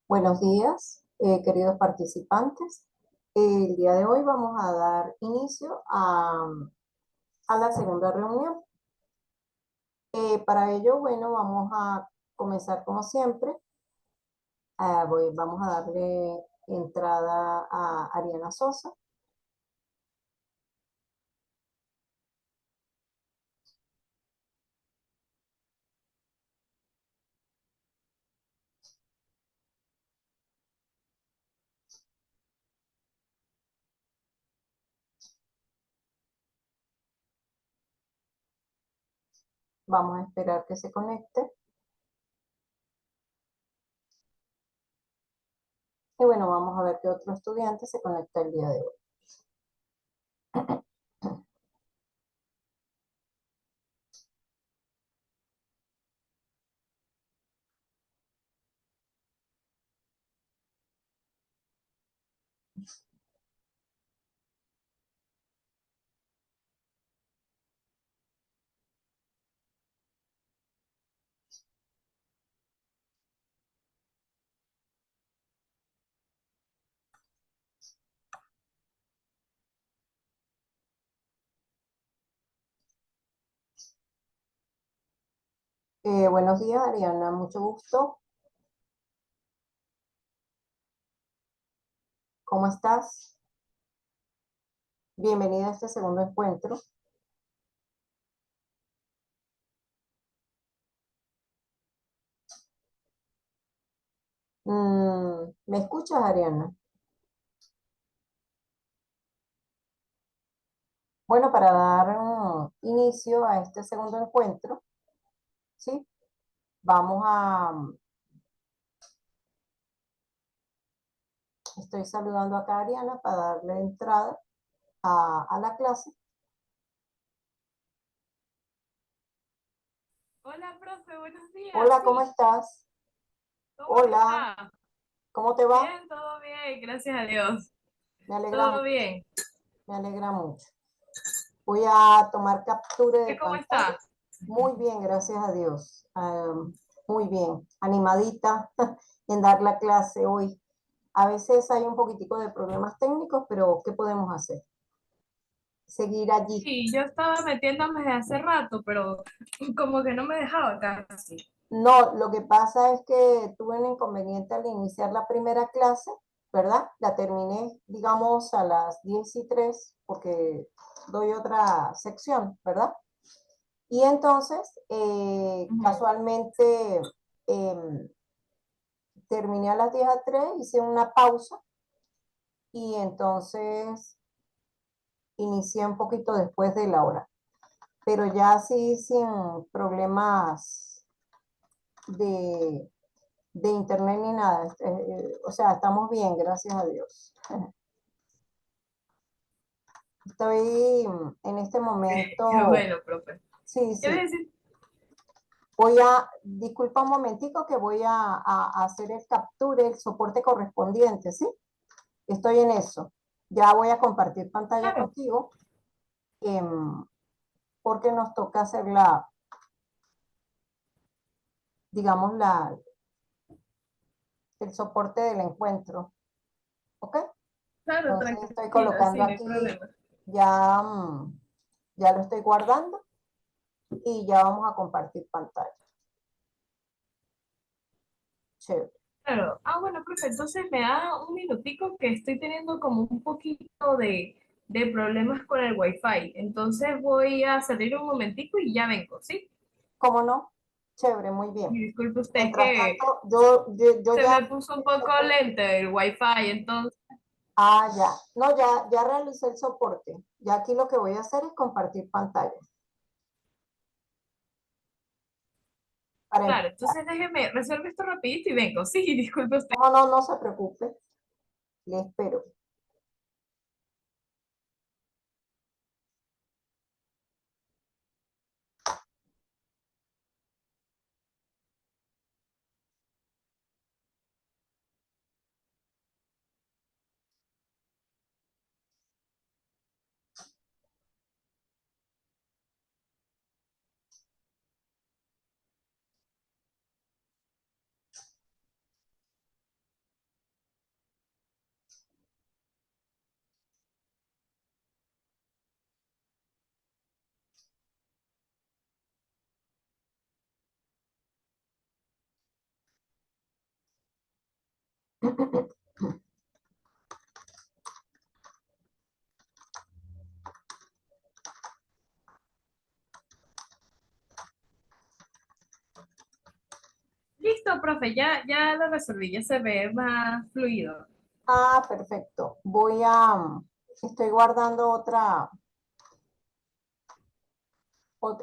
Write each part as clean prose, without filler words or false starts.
Buenos días, queridos participantes. El día de hoy vamos a dar inicio a la segunda reunión. Para ello, bueno, vamos a comenzar como siempre. Vamos a darle entrada a Ariana Sosa. Vamos a esperar que se conecte. Y bueno, vamos a ver qué otro estudiante se conecta el día de hoy. Buenos días, Ariana, mucho gusto. ¿Cómo estás? Bienvenida a este segundo encuentro. ¿Me escuchas, Ariana? Bueno, para dar inicio a este segundo encuentro, ¿sí? Vamos a, estoy saludando acá a Ariana para darle entrada a la clase. Hola, profe, buenos días. Hola, ¿cómo Sí, estás? ¿cómo Hola, está? ¿cómo te va? Bien, todo bien, gracias a Dios. Me alegra Todo mucho, bien. me alegra mucho. Voy a tomar captura de ¿Usted cómo pantalla. está? Muy bien, gracias a Dios. Muy bien, animadita en dar la clase hoy. A veces hay un poquitico de problemas técnicos, pero ¿qué podemos hacer? Seguir allí. Sí, yo estaba metiéndome desde hace rato, pero como que no me dejaba casi. No, lo que pasa es que tuve un inconveniente al iniciar la primera clase, ¿verdad? La terminé, digamos, a las 10:03 porque doy otra sección, ¿verdad? Y entonces, Ujú. casualmente, em, terminé a las 10:03, hice una pausa y entonces inicié un poquito después de la hora, pero ya sí sin problemas de internet ni nada. O sea, estamos bien, gracias a Dios. Estoy en este Qué momento, bueno, profe. sí, ¿Qué le sí. decir? Disculpa un momentico que voy a hacer el capture, el soporte correspondiente, ¿sí? Estoy en eso. Ya voy a compartir pantalla Claro, contigo, em, porque nos toca hacer digamos, el soporte del encuentro, ¿ok? claro, Entonces estoy tranquila, colocando sí, no hay aquí, problema. ya, ya lo estoy guardando y ya vamos a compartir pantalla. Chévere. Claro. Ah, bueno, profe, entonces me da un minutico que estoy teniendo como un poquito de problemas con el Wi-Fi. Entonces voy a salir un momentico y ya vengo, ¿sí? ¿Cómo no? Chévere, muy bien. Y disculpe usted Mientras que tanto, yo se ya... me puso un poco lente el wifi, entonces, Ah, ya. No, ya realicé el soporte. Ya aquí lo que voy a hacer es compartir pantalla. Para claro, empezar. entonces déjeme, resuelve esto rapidito y vengo. Sí, disculpe usted. ¿Cómo no? No se preocupe. Le espero. Listo, profe, ya lo resolví, ya se ve más fluido. Ah, perfecto. Estoy guardando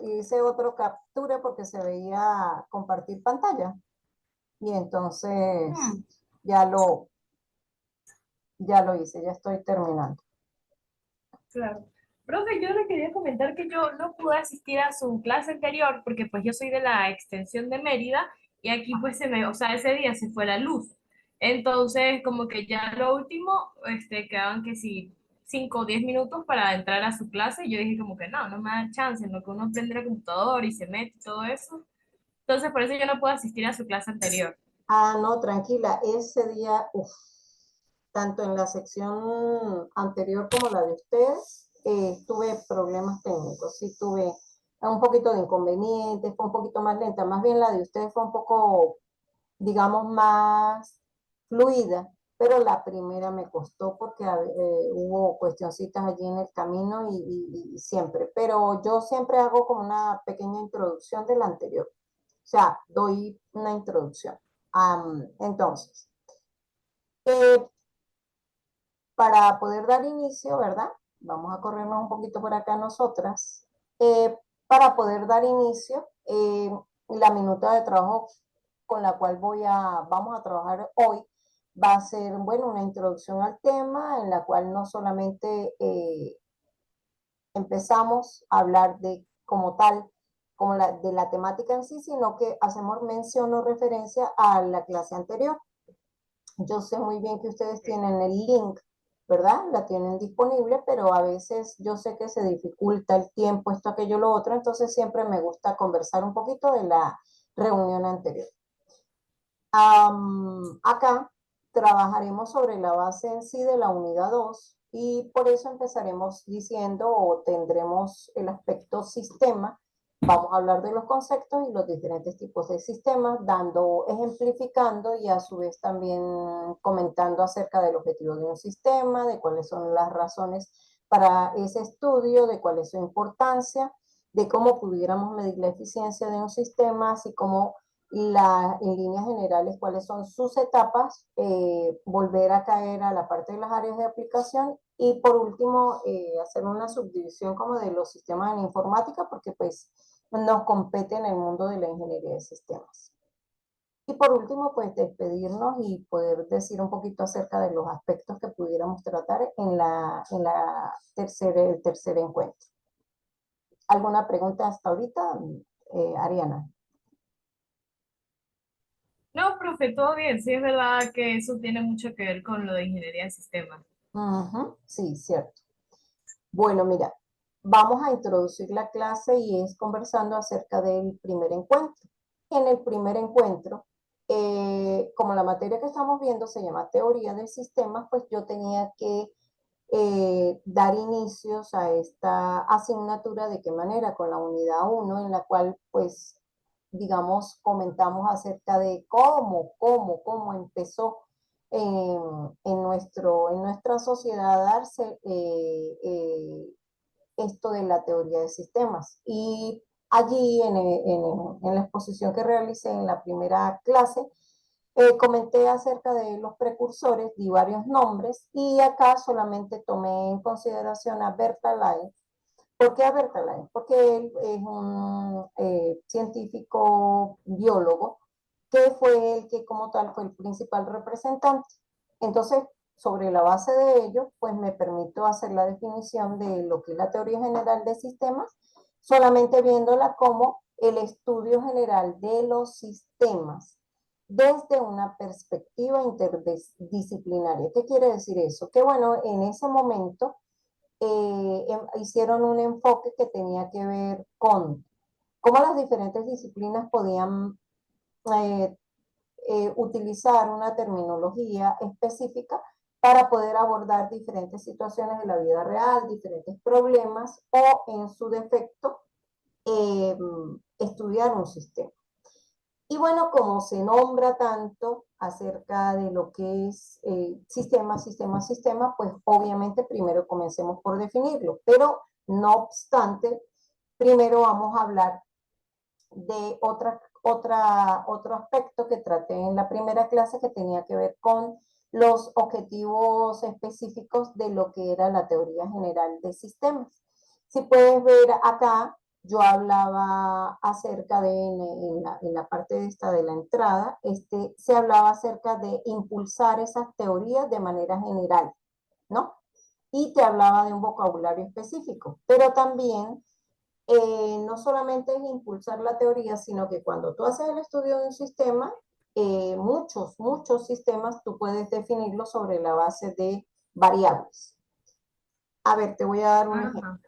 hice otro captura porque se veía compartir pantalla. Y entonces Hmm, ya lo, ya lo hice, ya estoy terminando. claro. Profe, yo le quería comentar que yo no pude asistir a su clase anterior porque pues yo soy de la extensión de Mérida y aquí pues o sea, ese día se fue la luz. Entonces, como que ya lo último, quedaban que si 5 o 10 minutos para entrar a su clase y yo dije como que no me da chance, en lo que uno prende el computador y se mete y todo eso. Entonces, por eso yo no puedo asistir a su clase anterior. Ah, no, tranquila, ese día, uf, tanto en la sección anterior como la de ustedes, tuve problemas técnicos, sí tuve un poquito de inconvenientes, fue un poquito más lenta, más bien la de ustedes fue un poco, digamos, más fluida, pero la primera me costó porque hubo cuestioncitas allí en el camino y siempre, pero yo siempre hago como una pequeña introducción de la anterior, o sea, doy una introducción. Entonces, eh, para poder dar inicio, ¿verdad? Vamos a corrernos un poquito por acá nosotras. Para poder dar inicio, la minuta de trabajo con la cual vamos a trabajar hoy va a ser, bueno, una introducción al tema en la cual no solamente empezamos a hablar de como tal, de la temática en sí, sino que hacemos mención o referencia a la clase anterior. Yo sé muy bien que ustedes tienen el link, ¿verdad? La tienen disponible, pero a veces yo sé que se dificulta el tiempo, esto, aquello, lo otro, entonces siempre me gusta conversar un poquito de la reunión anterior. Acá trabajaremos sobre la base en sí de la unidad 2 y por eso empezaremos diciendo o tendremos el aspecto sistema. Vamos a hablar de los conceptos y los diferentes tipos de sistemas, ejemplificando y a su vez también comentando acerca del objetivo de un sistema, de cuáles son las razones para ese estudio, de cuál es su importancia, de cómo pudiéramos medir la eficiencia de un sistema, así como en líneas generales cuáles son sus etapas, volver a caer a la parte de las áreas de aplicación y por último hacer una subdivisión como de los sistemas en informática porque pues nos compete en el mundo de la ingeniería de sistemas. Y por último, pues despedirnos y poder decir un poquito acerca de los aspectos que pudiéramos tratar el tercer encuentro. ¿Alguna pregunta hasta ahorita, Ariana? No, profe, todo bien. Sí, es verdad que eso tiene mucho que ver con lo de ingeniería de sistemas. Ujú, sí, cierto. Bueno, mira, vamos a introducir la clase y es conversando acerca del primer encuentro. En el primer encuentro, como la materia que estamos viendo se llama teoría de sistemas, pues yo tenía que dar inicios a esta asignatura de qué manera, con la unidad uno en la cual pues digamos comentamos acerca de cómo empezó en nuestra sociedad a darse esto de la teoría de sistemas. Y allí en la exposición que realicé en la primera clase, comenté acerca de los precursores, di varios nombres y acá solamente tomé en consideración a Bertalanffy. ¿Por qué a Bertalanffy? Porque él es un científico biólogo que fue el que como tal fue el principal representante. Entonces, sobre la base de ello, pues me permito hacer la definición de lo que es la teoría general de sistemas, solamente viéndola como el estudio general de los sistemas desde una perspectiva interdisciplinaria. ¿Qué quiere decir eso? Que bueno, en ese momento hicieron un enfoque que tenía que ver con cómo las diferentes disciplinas podían eh, utilizar una terminología específica para poder abordar diferentes situaciones de la vida real, diferentes problemas o en su defecto eh, estudiar un sistema. Y bueno, como se nombra tanto acerca de lo que es sistema, sistema, sistema, pues obviamente primero comencemos por definirlo, pero no obstante, primero vamos a hablar de otro aspecto que traté en la primera clase que tenía que ver con los objetivos específicos de lo que era la teoría general de sistemas. Si puedes ver acá, yo hablaba acerca de, en la parte de esta de la entrada, se hablaba acerca de impulsar esas teorías de manera general, ¿no? Y te hablaba de un vocabulario específico, pero también no solamente es impulsar la teoría, sino que cuando tú haces el estudio de un sistema, muchos sistemas tú puedes definirlos sobre la base de variables. A ver, te voy a dar un ejemplo. Ajá.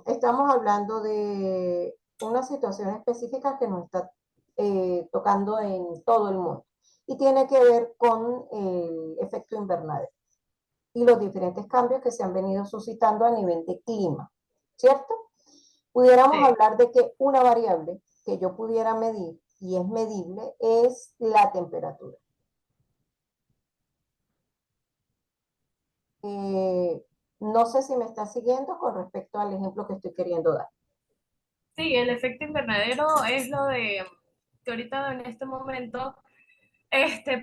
Estamos hablando de una situación específica que nos está tocando en todo el mundo y tiene que ver con el efecto invernadero y los diferentes cambios que se han venido suscitando a nivel de clima, ¿cierto? Pudiéramos Sí. hablar de que una variable que yo pudiera medir y es medible es la temperatura. Eh, no sé si me está siguiendo con respecto al ejemplo que estoy queriendo dar. Sí, el efecto invernadero es lo de que ahorita en este momento,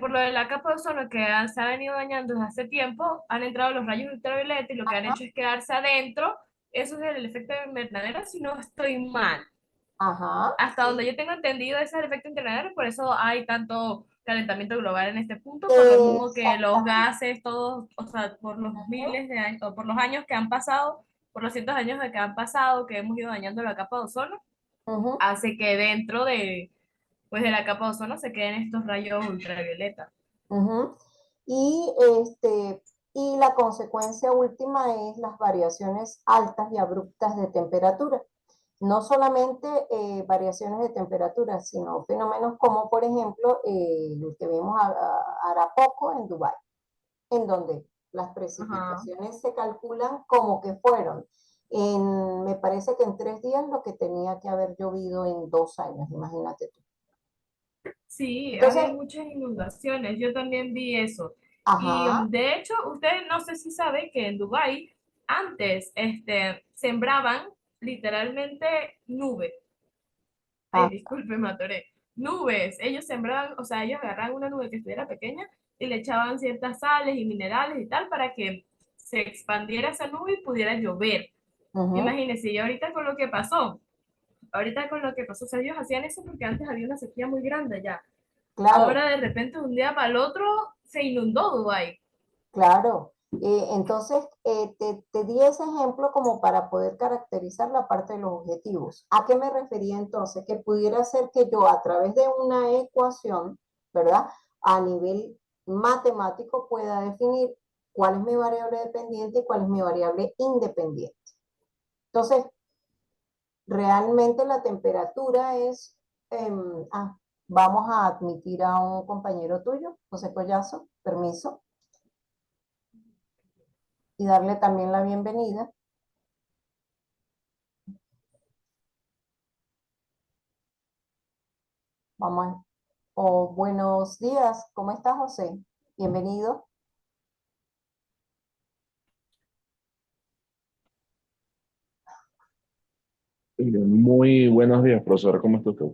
por lo de la capa de ozono que se ha venido dañando desde hace tiempo, han entrado los rayos ultravioleta y lo que han Ajá, hecho es quedarse adentro. Eso es el efecto invernadero, si no estoy mal. ajá, Hasta donde sí. yo tengo entendido, ese es el efecto invernadero, por eso hay tanto calentamiento global en este punto, por lo mismo que los Exactamente. gases, todos, o sea, por los Ujú, miles de años, o por los años que han pasado, por los cientos de años de que han pasado, que hemos ido dañando la capa de ozono, ujú, hace que dentro de, pues, de la capa de ozono se queden estos rayos ultravioleta. ujú. Y, y la consecuencia última es las variaciones altas y abruptas de temperatura. No solamente variaciones de temperatura, sino fenómenos como, por ejemplo, el que vimos hará poco en Dubái, en donde las Ajá. precipitaciones se calculan como que fueron, me parece que en 3 días lo que tenía que haber llovido en 2 años, imagínate tú. Sí, Entonces, había muchas inundaciones, yo también vi eso. Y ajá, de hecho, usted no sé si sabe que en Dubái antes sembraban literalmente nubes. Ay, ah, disculpe, me atoré. Nubes, ellos sembraban, o sea, ellos agarraban una nube que estuviera pequeña y le echaban ciertas sales y minerales y tal para que se expandiera esa nube y pudiera llover. ujú, Imagínense, y ahorita con lo que pasó, o sea, ellos hacían eso porque antes había una sequía muy grande ya. claro. Ahora de repente de un día para el otro se inundó Dubái. Claro, entonces te di ese ejemplo como para poder caracterizar la parte de los objetivos. ¿A qué me refería entonces? Que pudiera ser que yo a través de una ecuación, ¿verdad? A nivel matemático pueda definir cuál es mi variable dependiente y cuál es mi variable independiente. Entonces, realmente la temperatura es, vamos a admitir a un compañero tuyo, José Collazo, permiso, y darle también la bienvenida. Vamos a buenos días, ¿cómo estás, José? Bienvenido. Muy buenos días, profesor. ¿Cómo está usted?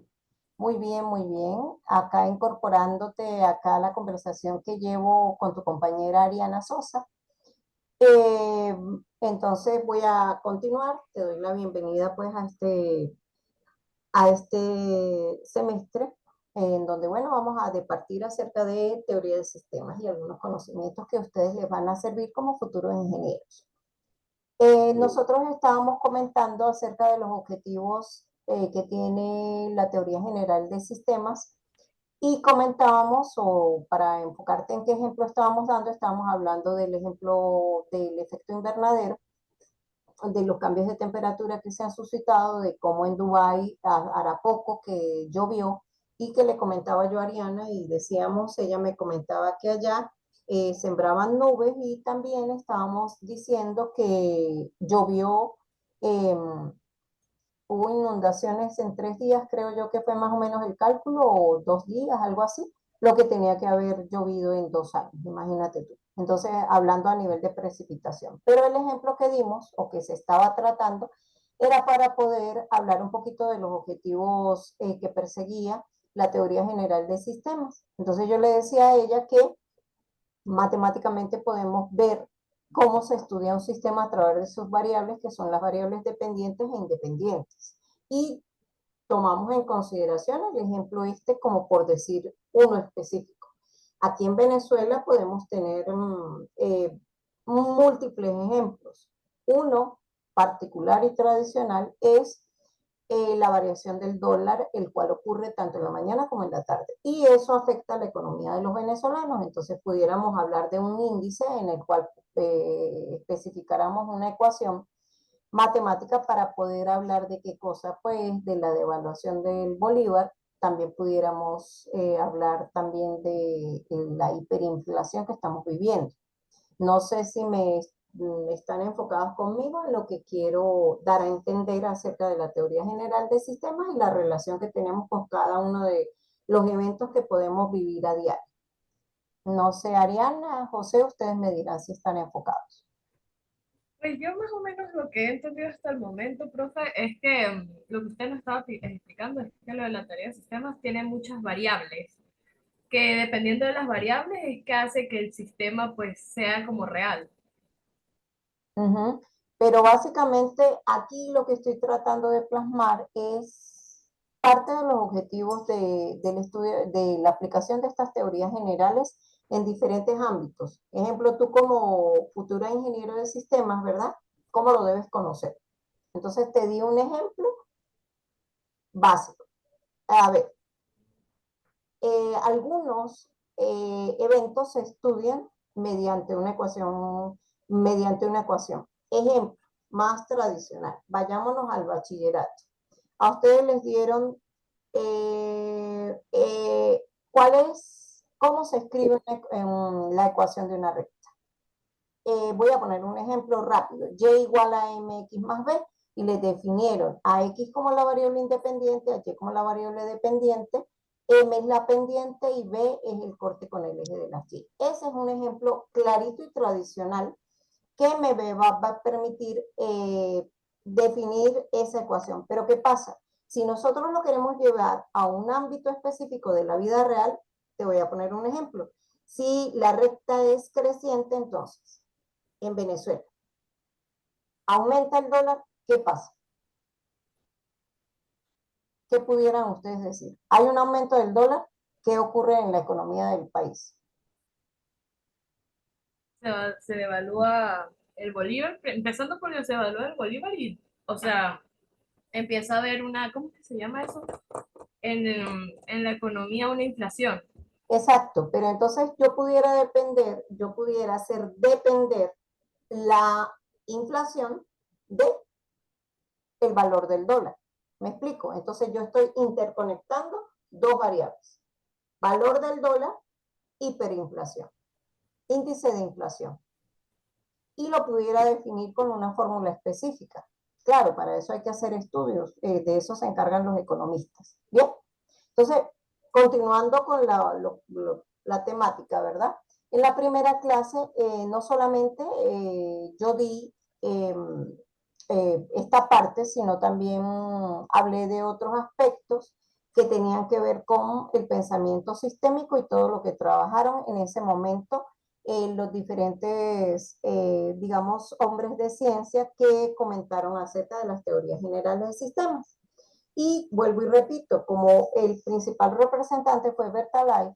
Muy bien, muy bien. Acá incorporándote acá a la conversación que llevo con tu compañera Ariana Sosa. Eh, entonces voy a continuar. Te doy la bienvenida pues a este semestre en donde, bueno, vamos a departir acerca de teoría de sistemas y algunos conocimientos que a ustedes les van a servir como futuros ingenieros. Nosotros estábamos comentando acerca de los objetivos que tiene la teoría general de sistemas y comentábamos, o para enfocarte en qué ejemplo estábamos dando, estábamos hablando del ejemplo del efecto invernadero, de los cambios de temperatura que se han suscitado, de cómo en Dubái hará poco que llovió y que le comentaba yo a Ariana y decíamos, ella me comentaba que allá sembraban nubes y también estábamos diciendo que llovió eh, hubo inundaciones en 3 días, creo yo que fue más o menos el cálculo, o 2 días, algo así, lo que tenía que haber llovido en 2 años, imagínate tú. Entonces, hablando a nivel de precipitación. Pero el ejemplo que dimos, o que se estaba tratando, era para poder hablar un poquito de los objetivos que perseguía la teoría general de sistemas. Entonces yo le decía a ella que matemáticamente podemos ver cómo se estudia un sistema a través de sus variables, que son las variables dependientes e independientes. Y tomamos en consideración el ejemplo este como por decir uno específico. Aquí en Venezuela podemos tener múltiples ejemplos. Uno particular y tradicional es la variación del dólar, el cual ocurre tanto en la mañana como en la tarde. Y eso afecta a la economía de los venezolanos. Entonces pudiéramos hablar de un índice en el cual especificáramos una ecuación matemática para poder hablar de qué cosa, pues, de la devaluación del bolívar. También pudiéramos hablar también de la hiperinflación que estamos viviendo. No sé si están enfocados conmigo en lo que quiero dar a entender acerca de la teoría general de sistemas y la relación que tenemos con cada uno de los eventos que podemos vivir a diario. No sé, Ariana, José, ustedes me dirán si están enfocados. Pues yo más o menos lo que he entendido hasta el momento, profe, es que lo que usted nos estaba explicando es que lo de la tarea de sistemas tiene muchas variables, que dependiendo de las variables es que hace que el sistema pues sea como real. Ujú. Pero básicamente aquí lo que estoy tratando de plasmar es parte de los objetivos del estudio, de la aplicación de estas teorías generales en diferentes ámbitos. Ejemplo, tú como futura ingeniero de sistemas, ¿verdad? ¿Cómo lo debes conocer? Entonces te di un ejemplo básico. A ver, algunos eventos se estudian mediante una ecuación. Ejemplo, más tradicional. Vayámonos al bachillerato. A ustedes les dieron cómo se escribe en la ecuación de una recta. Voy a poner un ejemplo rápido. Y igual a mx más b, y les definieron a x como la variable independiente, a y como la variable dependiente, m es la pendiente y b es el corte con el eje de las y. Ese es un ejemplo clarito y tradicional que me va a permitir definir esa ecuación. Pero ¿qué pasa? Si nosotros lo queremos llevar a un ámbito específico de la vida real, te voy a poner un ejemplo. Si la recta es creciente, entonces, en Venezuela, aumenta el dólar, ¿qué pasa? ¿Qué pudieran ustedes decir? Hay un aumento del dólar, ¿qué ocurre en la economía del país? Se devalúa el bolívar, empezando por el se devalúa el bolívar y, o sea, empieza a haber una, ¿cómo que se llama eso? En la economía una inflación. Exacto, pero entonces yo pudiera hacer depender la inflación del valor del dólar. ¿Me explico? Entonces yo estoy interconectando dos variables. Valor del dólar, hiperinflación, índice de inflación. Y lo pudiera definir con una fórmula específica. Claro, para eso hay que hacer estudios, de eso se encargan los economistas. Bien, entonces, continuando con la temática, ¿verdad? En la primera clase, no solamente yo di esta parte, sino también hablé de otros aspectos que tenían que ver con el pensamiento sistémico y todo lo que trabajaron en ese momento los diferentes, digamos, hombres de ciencia que comentaron acerca de las teorías generales de sistemas. Y vuelvo y repito, como el principal representante fue Bertalay,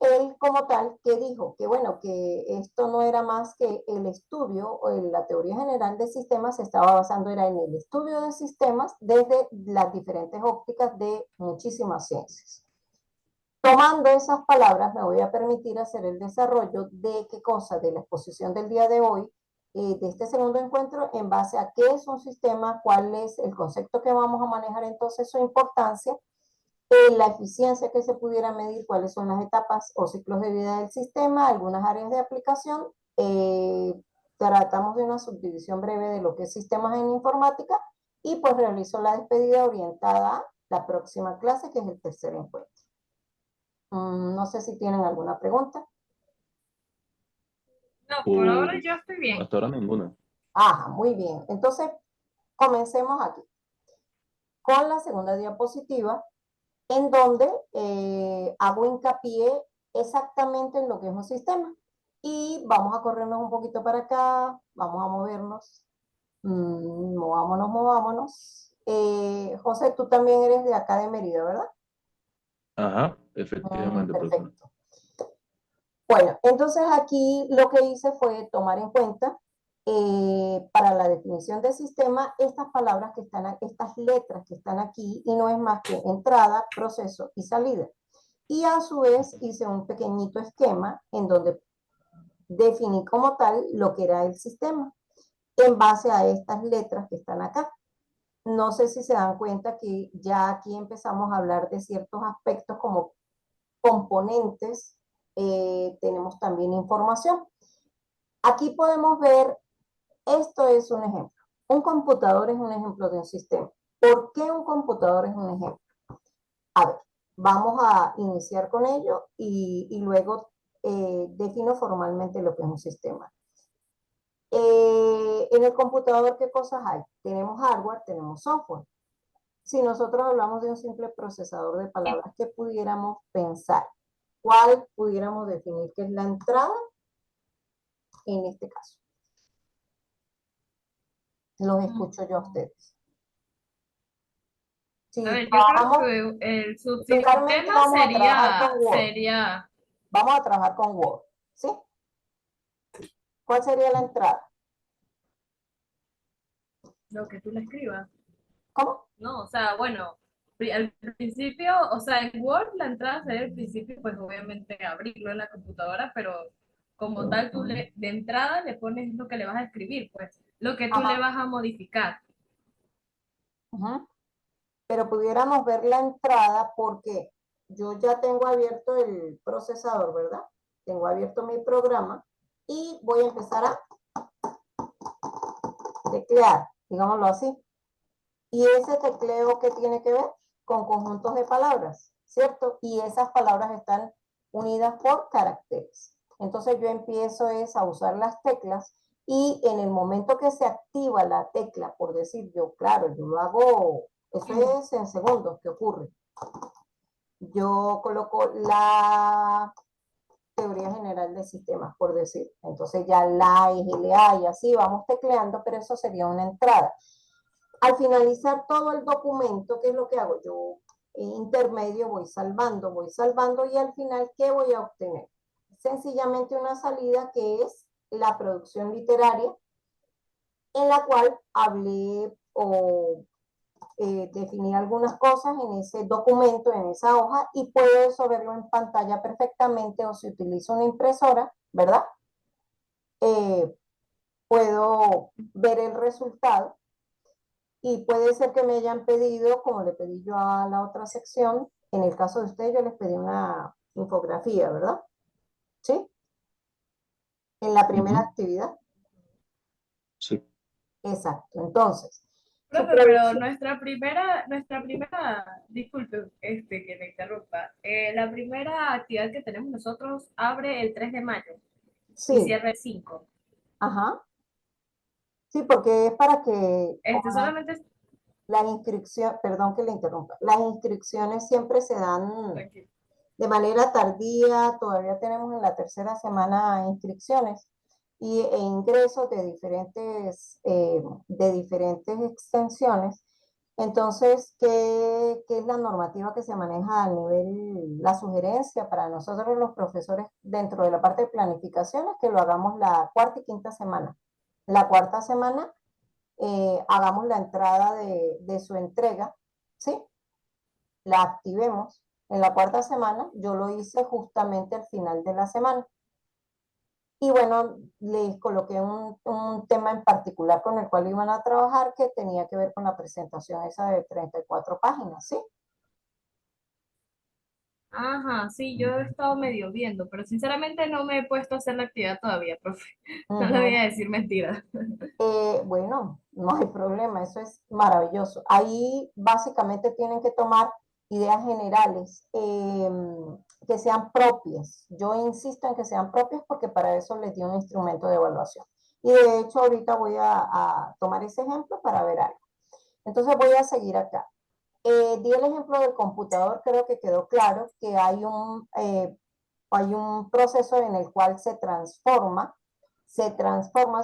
él como tal que dijo que bueno, que esto no era más que el estudio o la teoría general de sistemas se estaba basando era en el estudio de sistemas desde las diferentes ópticas de muchísimas ciencias. Tomando esas palabras, me voy a permitir hacer el desarrollo de qué cosa, de la exposición del día de hoy, de este segundo encuentro, en base a qué es un sistema, cuál es el concepto que vamos a manejar, entonces su importancia, la eficiencia que se pudiera medir, cuáles son las etapas o ciclos de vida del sistema, algunas áreas de aplicación. Tratamos de una subdivisión breve de lo que es sistemas en informática y pues realizo la despedida orientada a la próxima clase, que es el tercer encuentro. No sé si tienen alguna pregunta. No, por ahora Uf, yo estoy bien. hasta ahora ninguna. Ajá, muy bien. Entonces, comencemos aquí con la segunda diapositiva, en donde hago hincapié exactamente en lo que es un sistema. Y vamos a corrernos un poquito para acá, vamos a movernos. Movámonos, movámonos. José, tú también eres de acá de Mérida, ¿verdad? Ajá, efectivamente, profesor. Perfecto. Bueno, entonces aquí lo que hice fue tomar en cuenta para la definición de sistema estas palabras que están aquí, estas letras que están aquí, y no es más que entrada, proceso y salida. Y a su vez hice un pequeñito esquema en donde definí como tal lo que era el sistema en base a estas letras que están acá. No sé si se dan cuenta que ya aquí empezamos a hablar de ciertos aspectos como componentes, tenemos también información. Aquí podemos ver, esto es un ejemplo. Un computador es un ejemplo de un sistema. ¿Por qué un computador es un ejemplo? A ver, vamos a iniciar con ello y luego defino formalmente lo que es un sistema. En el computador, ¿qué cosas hay? Tenemos hardware, tenemos software. Si nosotros hablamos de un simple procesador de palabras, ¿qué pudiéramos pensar? ¿Cuál pudiéramos definir que es la entrada en este caso? Los escucho yo a ustedes. Si A ver, yo creo trabajamos, que el vulgarmente subsistema vamos a trabajar con Word. sería Vamos a trabajar con Word, ¿sí? ¿Cuál sería la entrada? lo que tú le escribas. ¿Cómo? No, o sea, bueno, al principio, o sea, en Word la entrada sería el principio, pues obviamente abrirlo en la computadora, pero como tal de entrada le pones lo que le vas a escribir, pues lo que tú le Ajá. vas a modificar. Ajá. Pero pudiéramos ver la entrada porque yo ya tengo abierto el procesador, ¿verdad? Tengo abierto mi programa y voy a empezar a teclear, digámoslo así. Y ese tecleo, ¿qué tiene que ver? Con conjuntos de palabras, ¿cierto? Y esas palabras están unidas por caracteres. Entonces yo empiezo es a usar las teclas y en el momento que se activa la tecla, por decir yo, claro, yo lo hago, eso es en segundos que ocurre. Yo coloco la teoría general de sistemas, por decir. Entonces ya la es LA y así vamos tecleando, pero eso sería una entrada. Al finalizar todo el documento, ¿qué es lo que hago? Yo intermedio voy salvando y al final, ¿qué voy a obtener? Sencillamente una salida que es la producción literaria en la cual hablé o definí algunas cosas en ese documento, en esa hoja, y puedo eso verlo en pantalla perfectamente, o si utilizo una impresora, ¿verdad? Eh, puedo ver el resultado y puede ser que me hayan pedido, como le pedí yo a la otra sección, en el caso de ustedes yo les pedí una infografía, ¿verdad? ¿Sí? En la primera Ujú, actividad. sí. Exacto. Entonces, su Profe, pero producción. nuestra primera, disculpe que me interrumpa, la primera actividad que tenemos nosotros abre el 3 de mayo y Sí, cierra el 5. ajá. Sí, porque es para que, como Solamente es, la inscripción, perdón que le interrumpa, las inscripciones siempre se dan tranquilo. de manera tardía, todavía tenemos en la tercera semana inscripciones e ingresos de diferentes extensiones. Entonces, ¿qué es la normativa que se maneja a nivel, la sugerencia para nosotros los profesores dentro de la parte de planificación es que lo hagamos la cuarta y quinta semana? La cuarta semana hagamos la entrada de su entrega, ¿sí? La activemos en la cuarta semana. Yo lo hice justamente al final de la semana. Y bueno, les coloqué un tema en particular con el cual iban a trabajar que tenía que ver con la presentación esa de 34 páginas, ¿sí? Ajá, sí, yo he estado medio viendo, pero sinceramente no me he puesto a hacer la actividad todavía, profe. No le voy Ujú. a decir mentiras. Bueno, no hay problema, eso es maravilloso. Ahí básicamente tienen que tomar ideas generales que sean propias. Yo insisto en que sean propias porque para eso les di un instrumento de evaluación. Y de hecho ahorita voy a tomar ese ejemplo para ver algo. Entonces voy a seguir acá. Di el ejemplo del computador, creo que quedó claro que hay un proceso en el cual se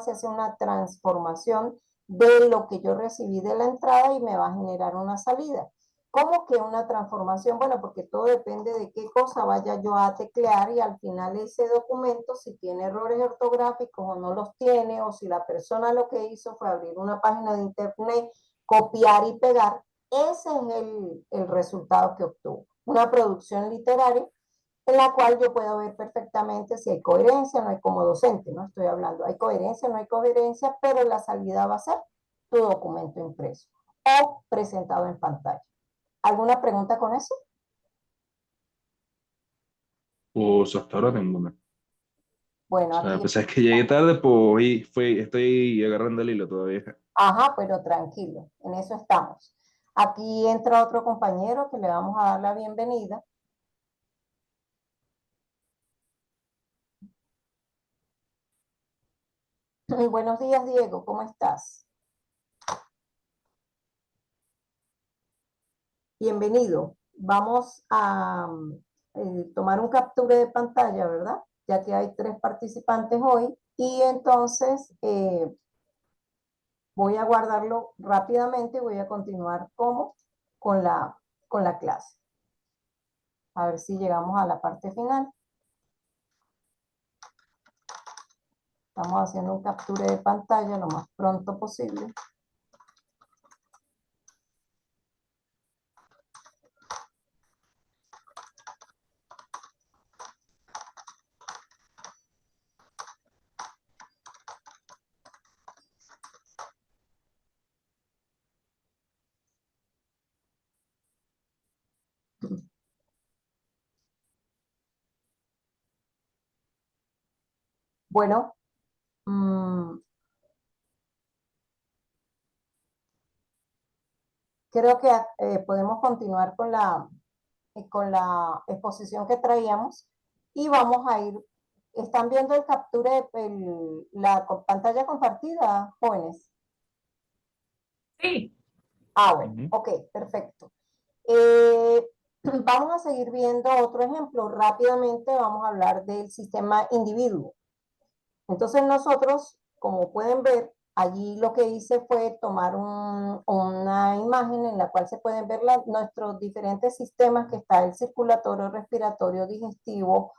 hace una transformación de lo que yo recibí de la entrada y me va a generar una salida. ¿Cómo que una transformación? Bueno, porque todo depende de qué cosa vaya yo a teclear y al final ese documento, si tiene errores ortográficos o no los tiene, o si la persona lo que hizo fue abrir una página de internet, copiar y pegar, ese es el resultado que obtuvo. Una producción literaria en la cual yo puedo ver perfectamente si hay coherencia, no hay como docente, no estoy hablando, hay coherencia, no hay coherencia, pero la salida va a ser tu documento impreso o presentado en pantalla. ¿Alguna pregunta con eso? Pues hasta ahora ninguna. O Bueno, sea, aquí, a pesar de que llegué tarde, pues estoy agarrando el hilo todavía. ajá, pero tranquilo, en eso estamos. Aquí entra otro compañero que le vamos a dar la bienvenida. Buenos días, Diego, ¿cómo estás? Bienvenido. Vamos a tomar un captura de pantalla, ¿verdad? Ya que hay tres participantes hoy. Y entonces voy a guardarlo rápidamente y voy a continuar como con con la clase. A ver si llegamos a la parte final. Estamos haciendo un capture de pantalla lo más pronto posible. Bueno, mmm, creo que podemos continuar con la exposición que traíamos y vamos a ir, ¿están viendo el captura de la pantalla compartida, jóvenes? Sí, Ah, bueno, Ujú. ok, perfecto. Eh, vamos a seguir viendo otro ejemplo. Rápidamente vamos a hablar del sistema individuo. Entonces nosotros, como pueden ver, allí lo que hice fue tomar una imagen en la cual se pueden ver nuestros diferentes sistemas, que está el circulatorio, respiratorio, digestivo,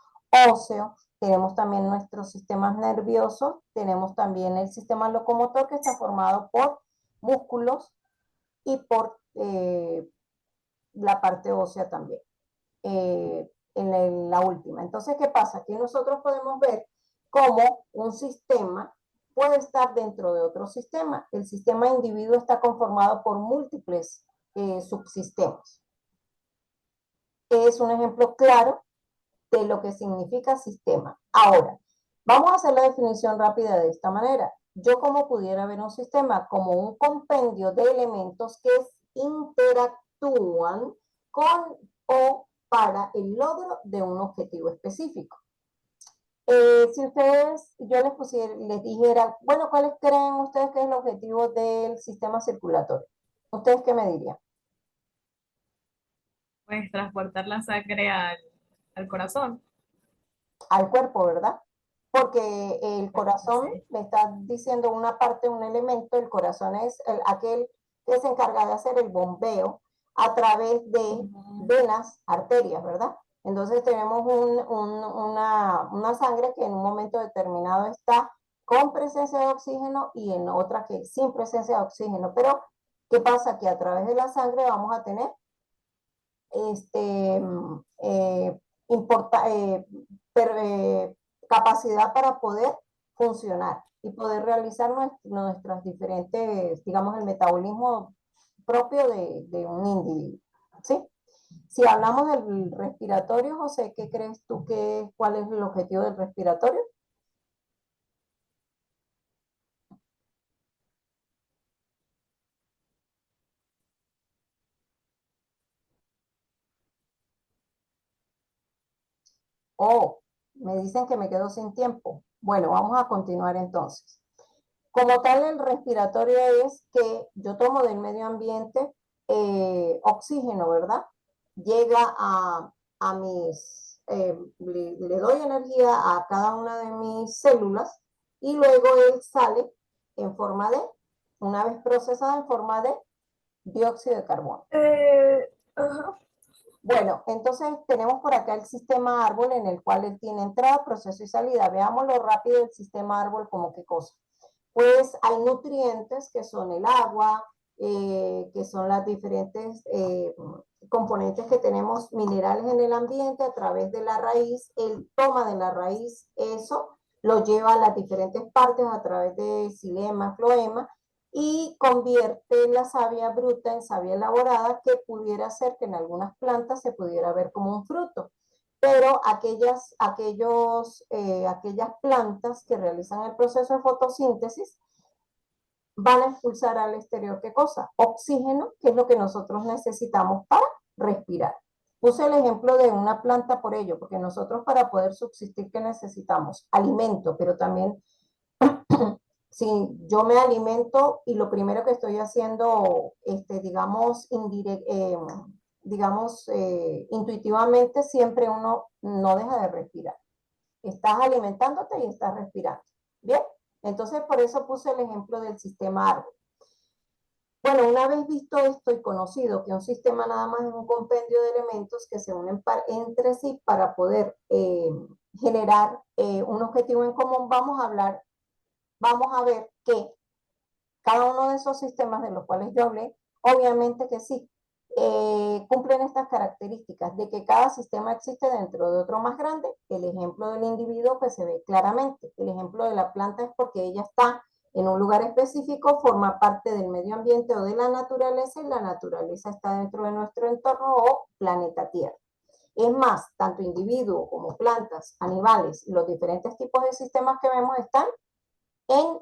óseo. Tenemos también nuestros sistemas nerviosos, tenemos también el sistema locomotor que está formado por músculos y por la parte ósea también, en la última. Entonces, ¿qué pasa? Aquí nosotros podemos ver cómo un sistema puede estar dentro de otro sistema. El sistema individuo está conformado por múltiples subsistemas. Es un ejemplo claro de lo que significa sistema. Ahora, vamos a hacer la definición rápida de esta manera. Yo como pudiera ver un sistema como un compendio de elementos que interactúan con o para el logro de un objetivo específico. Si ustedes, yo les dijera, bueno, ¿cuáles creen ustedes que es el objetivo del sistema circulatorio? ¿Ustedes qué me dirían? pues transportar la sangre al corazón. Al cuerpo, ¿verdad? Porque el corazón, Sí. me está diciendo una parte, un elemento, el corazón es aquel que se encarga de hacer el bombeo a través de Ujú. venas, arterias, ¿verdad? Entonces tenemos una sangre que en un momento determinado está con presencia de oxígeno y en otra que sin presencia de oxígeno. Pero, ¿qué pasa? Que a través de la sangre vamos a tener este, importa, per, capacidad para poder funcionar y poder realizar nuestras diferentes, digamos, el metabolismo propio de un individuo. ¿Sí? Si hablamos del respiratorio, José, ¿qué crees tú cuál es el objetivo del respiratorio? Oh, me dicen que me quedo sin tiempo. Bueno, vamos a continuar entonces. Como tal, el respiratorio es que yo tomo del medio ambiente oxígeno, ¿verdad? Llega a le doy energía a cada una de mis células y luego él sale en forma de, una vez procesado en forma de dióxido de carbono. Ajá. Bueno, entonces tenemos por acá el sistema árbol en el cual él tiene entrada, proceso y salida. Veámoslo rápido el sistema árbol como qué cosa. Pues hay nutrientes que son el agua, que son las diferentes componentes que tenemos minerales en el ambiente a través de la raíz. Él toma de la raíz eso, lo lleva a las diferentes partes a través de xilema, floema y convierte la savia bruta en savia elaborada que pudiera ser que en algunas plantas se pudiera ver como un fruto. Pero aquellas plantas que realizan el proceso de fotosíntesis van a expulsar al exterior, ¿qué cosa? Oxígeno, que es lo que nosotros necesitamos para respirar. Puse el ejemplo de una planta por ello, porque nosotros para poder subsistir, ¿qué necesitamos? Alimento, pero también si yo me alimento y lo primero que estoy haciendo, intuitivamente, siempre uno no deja de respirar. Estás alimentándote y estás respirando. Bien, entonces por eso puse el ejemplo del sistema árbol. Bueno, una vez visto esto y conocido que un sistema nada más es un compendio de elementos que se unen entre sí para poder generar un objetivo en común, vamos a ver que cada uno de esos sistemas de los cuales yo hablé, obviamente que sí, cumplen estas características de que cada sistema existe dentro de otro más grande. El ejemplo del individuo pues se ve claramente. El ejemplo de la planta es porque ella está en un lugar específico, forma parte del medio ambiente o de la naturaleza y la naturaleza está dentro de nuestro entorno o planeta Tierra. Es más, tanto individuos como plantas, animales, los diferentes tipos de sistemas que vemos están en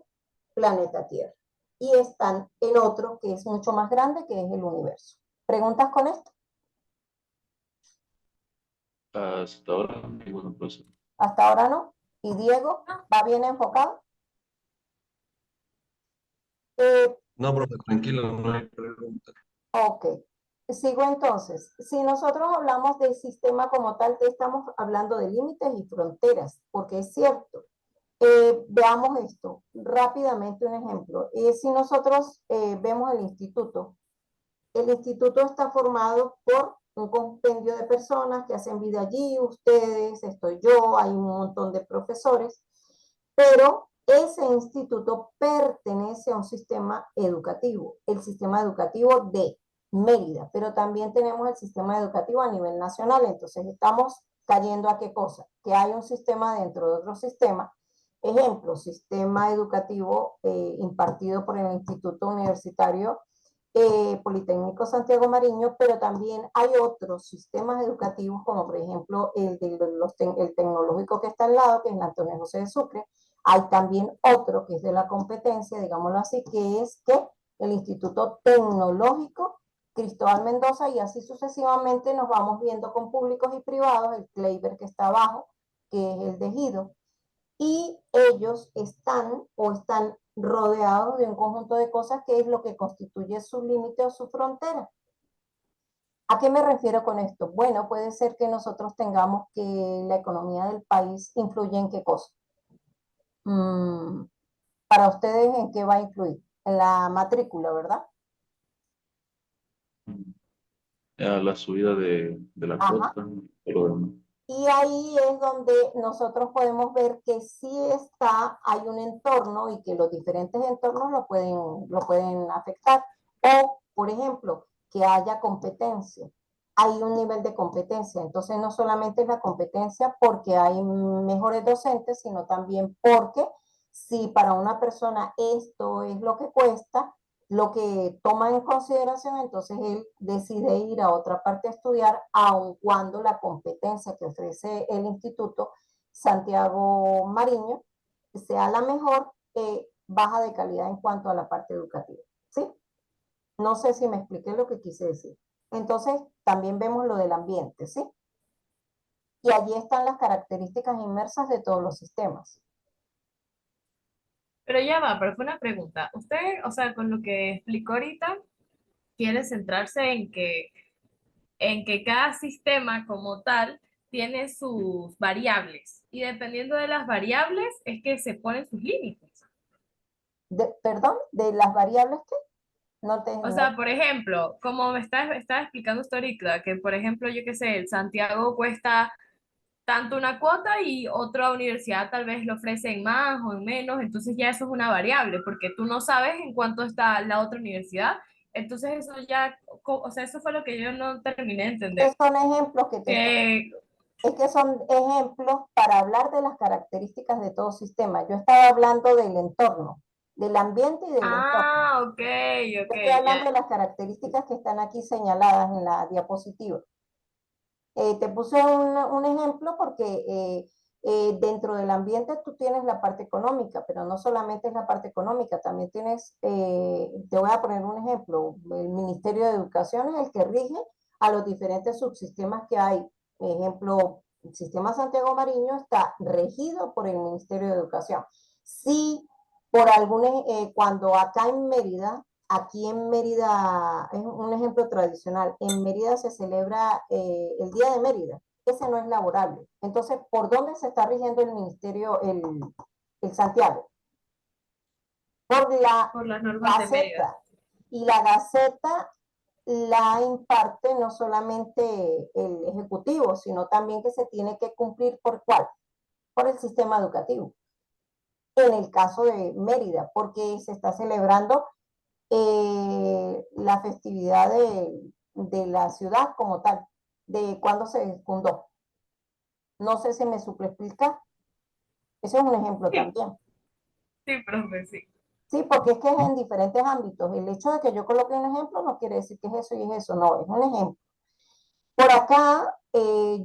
planeta Tierra y están en otro que es mucho más grande, que es el universo. ¿Preguntas con esto? Hasta ahora, ninguna, profesor. Hasta ahora no. ¿Y Diego? ¿Va bien enfocado? Eh, No, profe, tranquilo, no hay pregunta. ok. Sigo entonces. Si nosotros hablamos del sistema como tal, estamos hablando de límites y fronteras, porque es cierto. Veamos esto rápidamente, un ejemplo. Si nosotros vemos el instituto está formado por un compendio de personas que hacen vida allí, ustedes, estoy yo, hay un montón de profesores, pero ese instituto pertenece a un sistema educativo, el sistema educativo de Mérida, pero también tenemos el sistema educativo a nivel nacional, entonces estamos cayendo a qué cosa, que hay un sistema dentro de otro sistema. Ejemplo, sistema educativo impartido por el Instituto Universitario Politécnico Santiago Mariño, pero también hay otros sistemas educativos, como por ejemplo el tecnológico que está al lado, que es la Antonio José de Sucre. Hay también otro que es de la competencia, digámoslo así, que es el Instituto Tecnológico Cristóbal Mendoza, y así sucesivamente nos vamos viendo con públicos y privados, el Kleiber que está abajo, que es el de Gido, y ellos están rodeados de un conjunto de cosas que es lo que constituye su límite o su frontera. ¿A qué me refiero con esto? Bueno, puede ser que nosotros tengamos que la economía del país influye en qué cosa. Para ustedes, ¿en qué va a influir? En la matrícula, ¿verdad? A la subida de la Ajá. cuota, pero bueno. Y ahí es donde nosotros podemos ver que sí hay un entorno y que los diferentes entornos lo pueden afectar. O, por ejemplo, que haya competencia. Hay un nivel de competencia. Entonces, no solamente es la competencia porque hay mejores docentes, sino también porque si para una persona esto es lo que cuesta, lo que toma en consideración, entonces él decide ir a otra parte a estudiar, aun cuando la competencia que ofrece el Instituto Santiago Mariño sea la mejor, baja de calidad en cuanto a la parte educativa. ¿Sí? No sé si me expliqué lo que quise decir. Entonces, también vemos lo del ambiente, ¿sí? Y allí están las características inmersas de todos los sistemas. Pero ya va, pero fue una pregunta. Usted, o sea, con lo que explicó ahorita, quiere centrarse en que cada sistema como tal tiene sus variables y dependiendo de las variables es que se ponen sus límites. Perdón, de las variables que no te... O sea, por ejemplo, como estaba explicando usted ahorita, que por ejemplo, yo qué sé, el Santiago cuesta tanto una cuota y otra universidad tal vez lo ofrece en más o en menos, entonces ya eso es una variable, porque tú no sabes en cuánto está la otra universidad, entonces eso ya, o sea, eso fue lo que yo no terminé de entender. son ejemplos que te estoy... Que, Es que son ejemplos para hablar de las características de todo sistema. Yo estaba hablando del entorno, del ambiente y del entorno. ok, ok, Estoy hablando ya. de las características que están aquí señaladas en la diapositiva. Te puse un ejemplo porque dentro del ambiente tú tienes la parte económica, pero no solamente es la parte económica, también tienes, te voy a poner un ejemplo, el Ministerio de Educación es el que rige a los diferentes subsistemas que hay. Ejemplo, el sistema Santiago Mariño está regido por el Ministerio de Educación. Si por algún, cuando acá en Mérida, aquí en Mérida, es un ejemplo tradicional, en Mérida se celebra el Día de Mérida, ese no es laborable. Entonces, ¿por dónde se está rigiendo el ministerio, el Santiago? Por la Por las normas de Mérida. Gaceta. Y la Gaceta la imparte no solamente el Ejecutivo, sino también que se tiene que cumplir por cuál, por el sistema educativo. En el caso de Mérida, porque se está celebrando la festividad de la ciudad como tal, de cuando se fundó. No sé si me suple explicar. Ese es un ejemplo Sí, también. sí, profe, sí. Sí, porque es que es en diferentes ámbitos. El hecho de que yo coloque un ejemplo no quiere decir que es eso y es eso. No, es un ejemplo. Por acá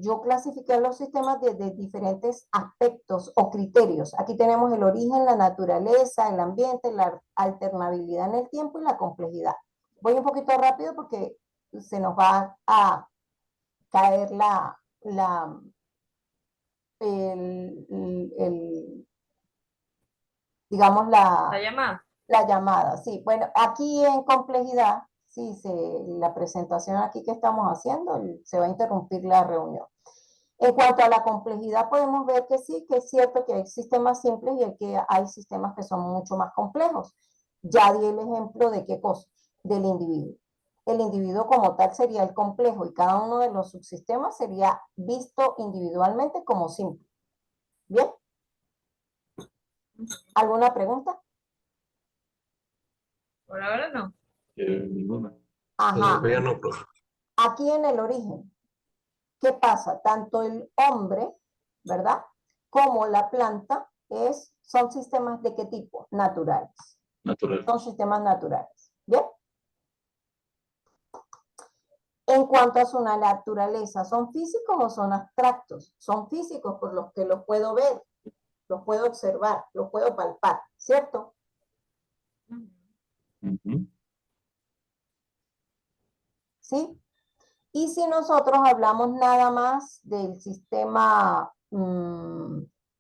yo clasifiqué los sistemas desde diferentes aspectos o criterios. Aquí tenemos el origen, la naturaleza, el ambiente, la alternabilidad en el tiempo y la complejidad. Voy un poquito rápido porque se nos va a caer el, digamos, La llamada. la llamada. Sí, bueno, aquí en complejidad, sí, la presentación aquí que estamos haciendo, se va a interrumpir la reunión. En cuanto a la complejidad, podemos ver que sí, que es cierto que hay sistemas simples y que hay sistemas que son mucho más complejos. Ya di el ejemplo de qué cosa, del individuo. El individuo como tal sería el complejo y cada uno de los subsistemas sería visto individualmente como simple. ¿Bien? ¿Alguna pregunta? Por ahora no. Ninguna. Ajá. Todavía no, profe. Aquí en el origen, ¿qué pasa? Tanto el hombre, ¿verdad? Como la planta son sistemas de qué tipo? Naturales. Son Naturales. sistemas naturales. ¿Bien? En cuanto a su naturaleza, ¿son físicos o son abstractos? Son físicos por los que los puedo ver, los puedo observar, los puedo palpar, ¿cierto? Ujú. ¿Sí? Y si nosotros hablamos nada más del sistema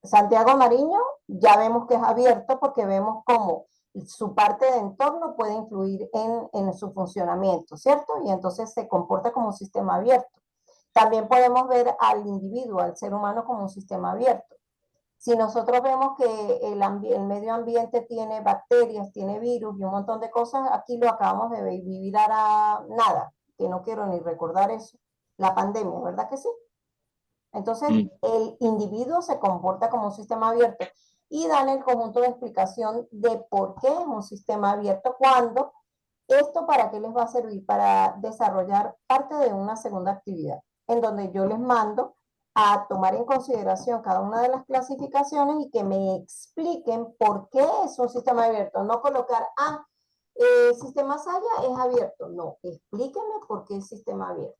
Santiago Mariño, ya vemos que es abierto porque vemos cómo su parte de entorno puede influir en su funcionamiento, ¿cierto? Y entonces se comporta como un sistema abierto. También podemos ver al individuo, al ser humano, como un sistema abierto. Si nosotros vemos que el medio ambiente tiene bacterias, tiene virus y un montón de cosas, aquí lo acabamos de vivir ahora nada, que no quiero ni recordar eso, la pandemia, ¿verdad que sí? Entonces, Mm. el individuo se comporta como un sistema abierto y dan el conjunto de explicación de por qué es un sistema abierto, cuando esto para qué les va a servir, para desarrollar parte de una segunda actividad, en donde yo les mando a tomar en consideración cada una de las clasificaciones y que me expliquen por qué es un sistema abierto, no colocar, Sistema Saya es abierto. No, explíqueme por qué el sistema abierto.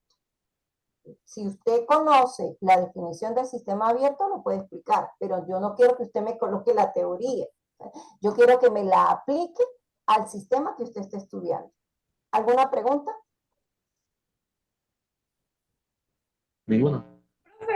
Si usted conoce la definición del sistema abierto, lo puede explicar, pero yo no quiero que usted me coloque la teoría. Yo quiero que me la aplique al sistema que usted esté estudiando. ¿Alguna pregunta? Ninguna.